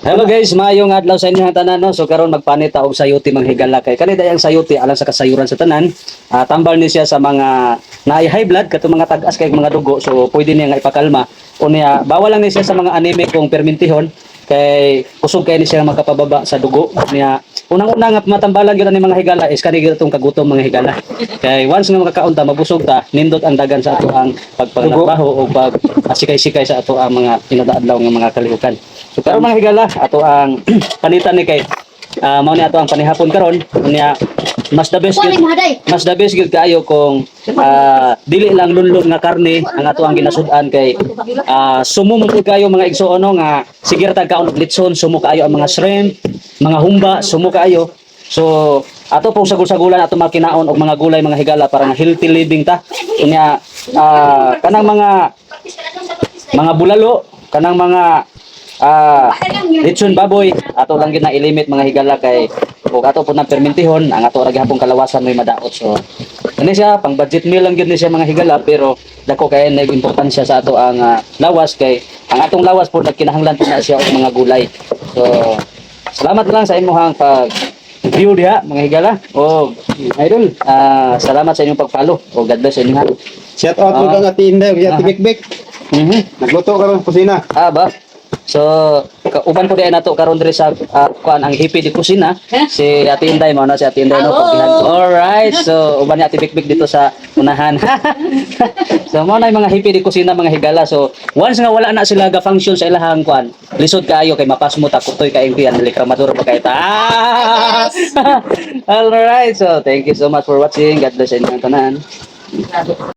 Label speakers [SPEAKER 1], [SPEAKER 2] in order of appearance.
[SPEAKER 1] Hello guys, maayong adlaw sa inyong tanan no. So karon magpanit ta og sayuti mga higala kay kani dayang sayuti alang sa kasayuran sa tanan. Tambal ni siya sa mga naay high blood katong mga tag-as kay mga dugo so pwede niya nga ipakalma. Unya bawal lang ni siya sa mga anemic kung permintihon kay kusog kay ni siya makapababa sa dugo niya. Unang-una nga matambalan gyud ani mga higala is kani gyud tong kagutom mga higala. Kay once nga makakaon ta mabusog ta, nindot ang dagan sa ato ang pagpangabaho o pag asikay-sikay sa ato ang mga tinadaadlaw nga mga kalihukan. So karon mga higala ato ang panitan ni kay mao ni ato ang panihapon karon unya mas the best gyud kaayo kung dili lang lunlon nga karne ang ato ang ginasud-an kay sumo mo kayo mga igsoon no nga sige ra tag kaon og litson sumo kaayo ang mga shrimp mga humba sumo kaayo so ato pong sagol-sagulan ato makinaon og mga gulay mga higala para nga healthy living ta unya kanang mga bulalo kanang mga litson baboy ato lang gid na ilimit mga higala kay ug ato pud na permintihon ang ato ra gihapon kalawasan may madaot so ani siya pang budget meal lang gid ni siya mga higala pero dako kay nag importansya sa ato ang lawas kay ang atong lawas pud nagkinahanglan pud na siya og mga gulay so salamat lang sa imong pag view diha mga higala o idol salamat sa inyong pag-follow o God bless sa inyo
[SPEAKER 2] Shout out mo kang Ate Inday, kaya Ate Bik. Nagluto ka ron sa kusina.
[SPEAKER 1] ba so uban ko diay nato karon diri sa kuan ang hippie di kusina si Ate Inday mo na si Ate Inday no pagdihan ko. Alright, so uban ni Ate Bikbik dito sa unahan. So mo na yung mga hippie di kusina mga higala. So once nga wala na sila ga function sa ilahang kuan, lisod kaayo kay mapas mo ta kutoy ka impian dili kramador pa kay ta. Alright, so thank you so much for watching. God bless inyo tanan.